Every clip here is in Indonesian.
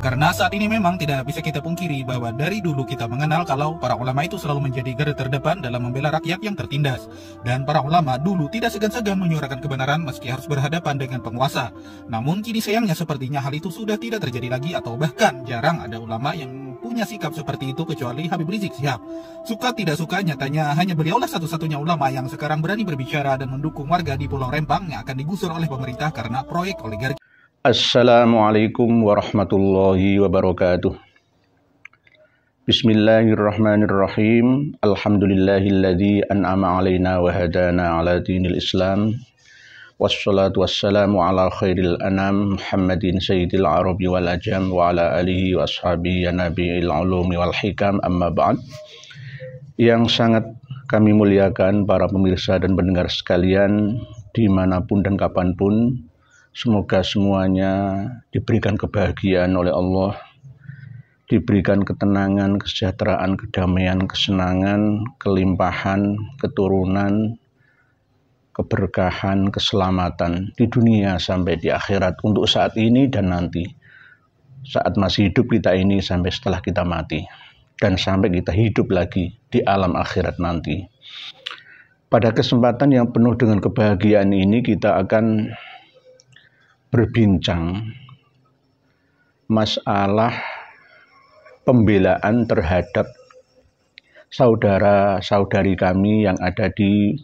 Karena saat ini memang tidak bisa kita pungkiri bahwa dari dulu kita mengenal kalau para ulama itu selalu menjadi garda terdepan dalam membela rakyat yang tertindas. Dan para ulama dulu tidak segan-segan menyuarakan kebenaran meski harus berhadapan dengan penguasa. Namun kini sayangnya sepertinya hal itu sudah tidak terjadi lagi atau bahkan jarang ada ulama yang punya sikap seperti itu kecuali Habib Rizik Syihab. Suka tidak suka nyatanya hanya beliaulah satu-satunya ulama yang sekarang berani berbicara dan mendukung warga di Pulau Rempang yang akan digusur oleh pemerintah karena proyek oligarki. Assalamualaikum warahmatullahi wabarakatuh. Bismillahirrahmanirrahim. Alhamdulillahilladzi an'ama alaina wa hadana ala dinil Islam. Wassalatu wassalamu ala khairil anam Muhammadin sayyidil arabi wal ajam wa ala alihi wa ashabihi nabiil ulumi wal hikam, amma ba'd. Yang sangat kami muliakan para pemirsa dan pendengar sekalian dimanapun dan kapanpun, semoga semuanya diberikan kebahagiaan oleh Allah, diberikan ketenangan, kesejahteraan, kedamaian, kesenangan, kelimpahan, keturunan, keberkahan, keselamatan di dunia sampai di akhirat untuk saat ini dan nanti. Saat masih hidup kita ini sampai setelah kita mati dan sampai kita hidup lagi di alam akhirat nanti. Pada kesempatan yang penuh dengan kebahagiaan ini kita akan berbincang masalah pembelaan terhadap saudara-saudari kami yang ada di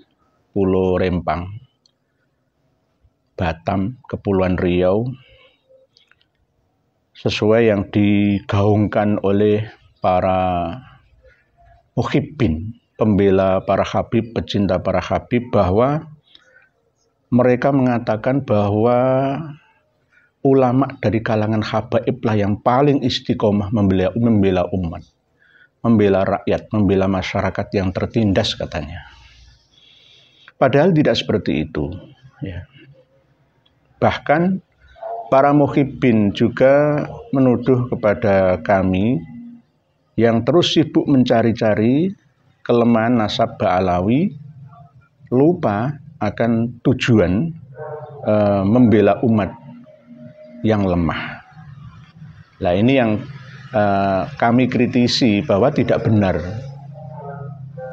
Pulau Rempang, Batam, Kepulauan Riau, sesuai yang digaungkan oleh para muhibbin, pembela para habib, pecinta para habib, bahwa mereka mengatakan bahwa ulama dari kalangan habaib lah yang paling istiqomah membela umat, membela rakyat, membela masyarakat yang tertindas katanya. Padahal tidak seperti itu. Ya. Bahkan para muhibbin juga menuduh kepada kami yang terus sibuk mencari-cari kelemahan nasab Ba'alawi, lupa akan tujuan membela umat yang lemah. Nah, ini yang kami kritisi bahwa tidak benar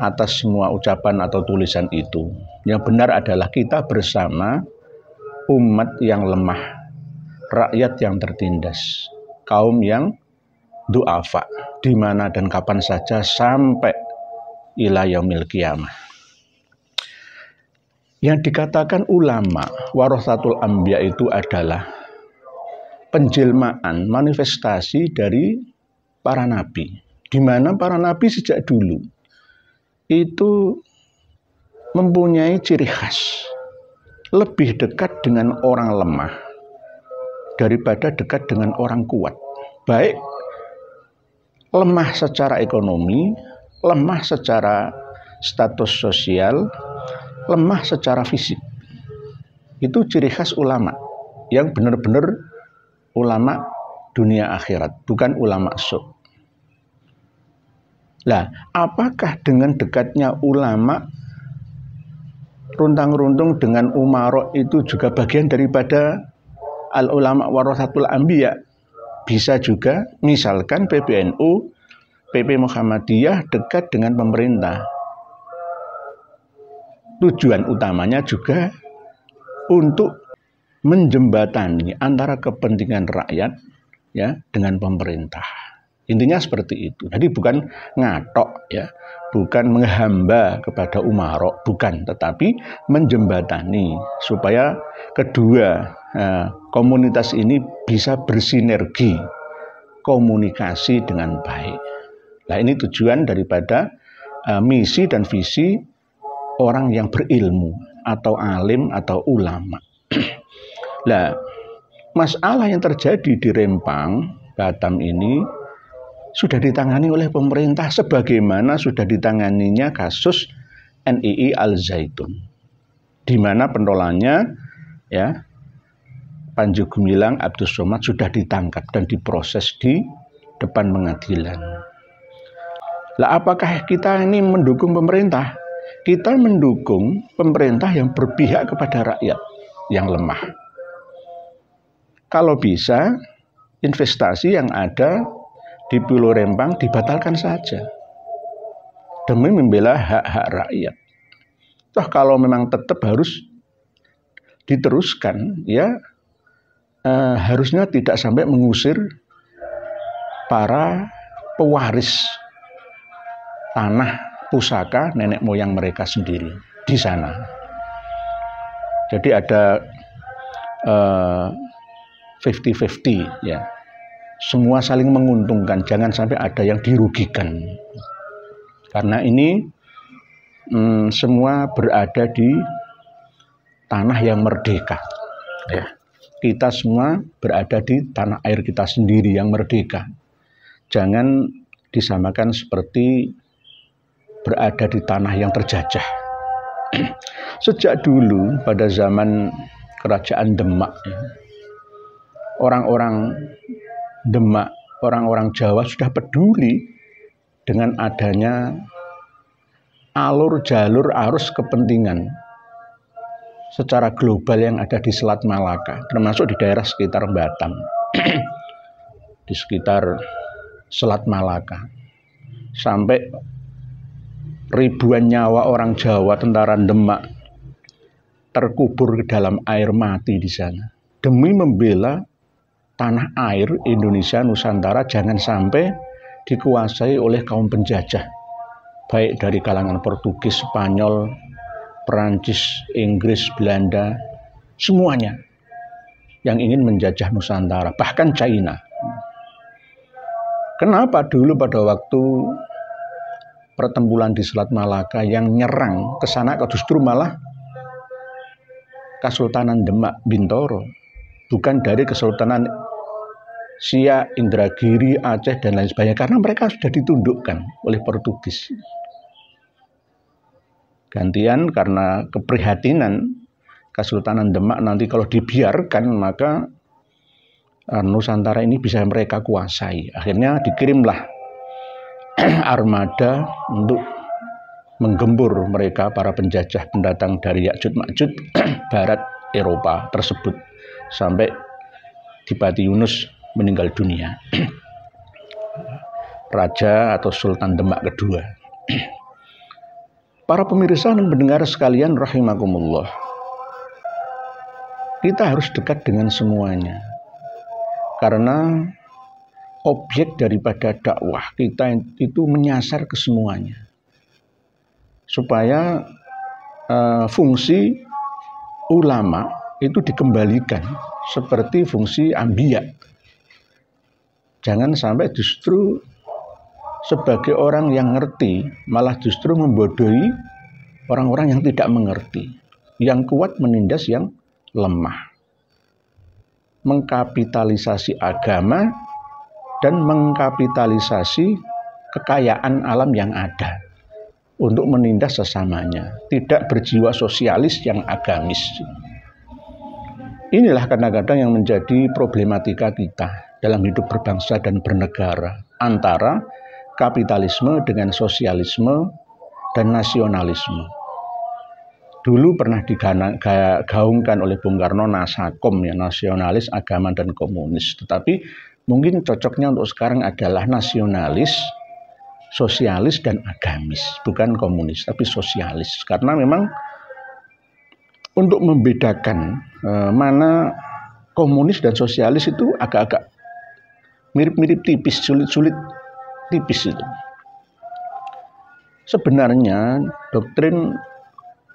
atas semua ucapan atau tulisan itu. Yang benar adalah kita bersama umat yang lemah, rakyat yang tertindas, kaum yang du'afa, di mana dan kapan saja sampai ila yaumil qiyamah. Yang dikatakan ulama warasatul anbiya itu adalah penjelmaan, manifestasi dari para nabi, di mana para nabi sejak dulu itu mempunyai ciri khas lebih dekat dengan orang lemah daripada dekat dengan orang kuat, baik lemah secara ekonomi, lemah secara status sosial, lemah secara fisik. Itu ciri khas ulama yang benar-benar ulama dunia akhirat, bukan ulama su'. Lah, apakah dengan dekatnya ulama runtang-runtung dengan umara itu juga bagian daripada al-ulama warasatul anbiya? Bisa juga, misalkan PBNU, PP Muhammadiyah dekat dengan pemerintah. Tujuan utamanya juga untuk menjembatani antara kepentingan rakyat ya dengan pemerintah. Intinya seperti itu. Jadi bukan ngatok ya, bukan menghamba kepada umara, bukan, tetapi menjembatani supaya kedua komunitas ini bisa bersinergi, komunikasi dengan baik. Nah, ini tujuan daripada misi dan visi orang yang berilmu atau alim atau ulama. Nah, masalah yang terjadi di Rempang, Batam ini sudah ditangani oleh pemerintah sebagaimana sudah ditanganinya kasus NII Al Zaitun, di mana penolaknya ya Panji Gumilang Abdus Somad sudah ditangkap dan diproses di depan pengadilan. Lah, apakah kita ini mendukung pemerintah? Kita mendukung pemerintah yang berpihak kepada rakyat yang lemah. Kalau bisa, investasi yang ada di Pulau Rempang dibatalkan saja demi membela hak-hak rakyat. Toh kalau memang tetap harus diteruskan, ya harusnya tidak sampai mengusir para pewaris tanah pusaka nenek moyang mereka sendiri di sana. Jadi ada 50-50 ya. Semua saling menguntungkan, jangan sampai ada yang dirugikan. Karena ini semua berada di tanah yang merdeka. Ya. Kita semua berada di tanah air kita sendiri yang merdeka. Jangan disamakan seperti berada di tanah yang terjajah. Sejak dulu pada zaman kerajaan Demak, ya, orang-orang Demak, orang-orang Jawa sudah peduli dengan adanya alur jalur arus kepentingan secara global yang ada di Selat Malaka, termasuk di daerah sekitar Batam, di sekitar Selat Malaka, sampai ribuan nyawa orang Jawa, tentara Demak terkubur ke dalam air mati di sana demi membela tanah air Indonesia Nusantara jangan sampai dikuasai oleh kaum penjajah, baik dari kalangan Portugis, Spanyol, Perancis, Inggris, Belanda, semuanya yang ingin menjajah Nusantara, bahkan China. Kenapa dulu pada waktu pertempuran di Selat Malaka yang nyerang ke sana justru malah Kesultanan Demak Bintoro, bukan dari Kesultanan Siak, Indragiri, Aceh, dan lain sebagainya, karena mereka sudah ditundukkan oleh Portugis. Gantian karena keprihatinan Kesultanan Demak nanti kalau dibiarkan maka Nusantara ini bisa mereka kuasai. Akhirnya dikirimlah armada untuk menggembur mereka, para penjajah pendatang dari Ya'juj Ma'juj barat Eropa tersebut, sampai Adipati Yunus meninggal dunia, Raja atau Sultan Demak kedua. Para pemirsa dan pendengar sekalian rahimakumullah, kita harus dekat dengan semuanya, karena objek daripada dakwah kita itu menyasar ke semuanya, supaya fungsi ulama itu dikembalikan seperti fungsi anbiya. Jangan sampai justru sebagai orang yang ngerti malah justru membodohi orang-orang yang tidak mengerti, yang kuat menindas yang lemah, mengkapitalisasi agama dan mengkapitalisasi kekayaan alam yang ada untuk menindas sesamanya, tidak berjiwa sosialis yang agamis. Inilah kadang-kadang yang menjadi problematika kita dalam hidup berbangsa dan bernegara, antara kapitalisme dengan sosialisme dan nasionalisme. Dulu pernah digaungkan oleh Bung Karno Nasakom, ya, nasionalis, agama, dan komunis. Tetapi mungkin cocoknya untuk sekarang adalah nasionalis, sosialis, dan agamis. Bukan komunis, tapi sosialis. Karena memang untuk membedakan mana komunis dan sosialis itu agak-agak mirip-mirip tipis, sulit-sulit tipis itu. Sebenarnya doktrin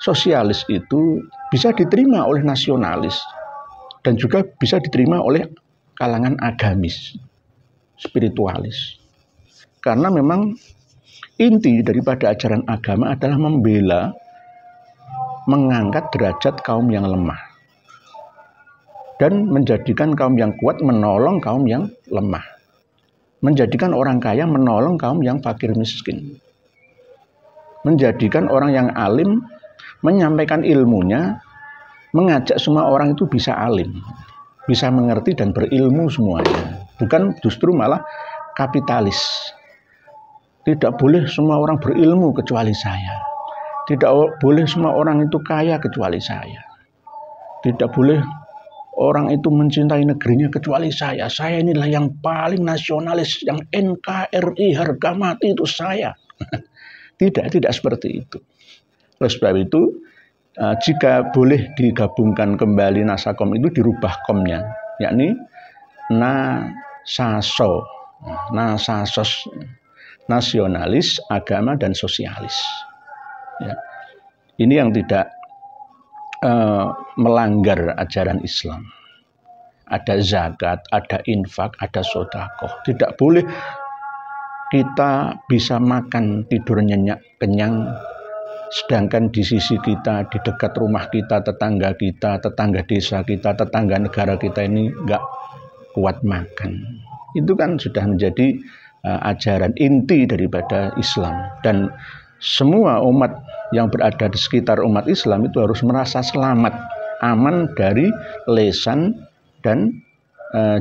sosialis itu bisa diterima oleh nasionalis dan juga bisa diterima oleh kalangan agamis, spiritualis. Karena memang inti daripada ajaran agama adalah membela, mengangkat derajat kaum yang lemah dan menjadikan kaum yang kuat menolong kaum yang lemah, menjadikan orang kaya menolong kaum yang fakir miskin, menjadikan orang yang alim menyampaikan ilmunya, mengajak semua orang itu bisa alim, bisa mengerti dan berilmu semuanya, bukan justru malah kapitalis. Tidak boleh semua orang berilmu kecuali saya, tidak boleh semua orang itu kaya kecuali saya, tidak boleh orang itu mencintai negerinya kecuali saya. Saya inilah yang paling nasionalis, yang NKRI harga mati itu saya. Tidak seperti itu. Oleh sebab itu, jika boleh digabungkan kembali nasakom itu dirubah komnya, yakni nasasos, nasionalis, agama dan sosialis. Ya. Ini yang tidak melanggar ajaran Islam. Ada zakat, ada infak, ada sedekah. Tidak boleh kita bisa makan tidur nyenyak kenyang, sedangkan di sisi kita, di dekat rumah kita, tetangga desa kita, tetangga negara kita ini nggak kuat makan. Itu kan sudah menjadi ajaran inti daripada Islam. Dan semua umat yang berada di sekitar umat Islam itu harus merasa selamat, aman dari lisan dan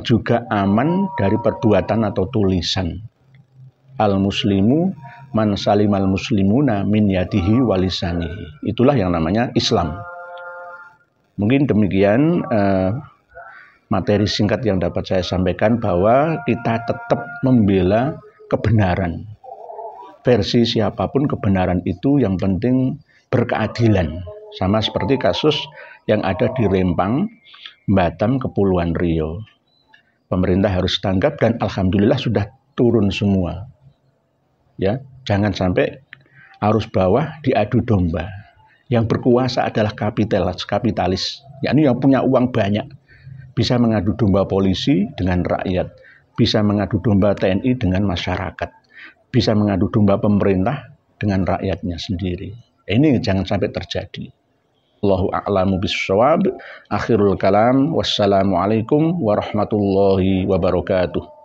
juga aman dari perbuatan atau tulisan. Al-muslimu man salimal muslimuna min yadihi walisanihi. Itulah yang namanya Islam. Mungkin demikian materi singkat yang dapat saya sampaikan, bahwa kita tetap membela kebenaran. Versi siapapun kebenaran itu yang penting berkeadilan. Sama seperti kasus yang ada di Rempang, Batam, Kepulauan Riau. Pemerintah harus tanggap dan alhamdulillah sudah turun semua. Ya, jangan sampai arus bawah diadu domba. Yang berkuasa adalah kapitalis, yakni yang punya uang banyak. Bisa mengadu domba polisi dengan rakyat, bisa mengadu domba TNI dengan masyarakat, bisa mengadu domba pemerintah dengan rakyatnya sendiri. Ini jangan sampai terjadi. Allahu a'lamu bis-shawab. Akhirul kalam. Wassalamualaikum warahmatullahi wabarakatuh.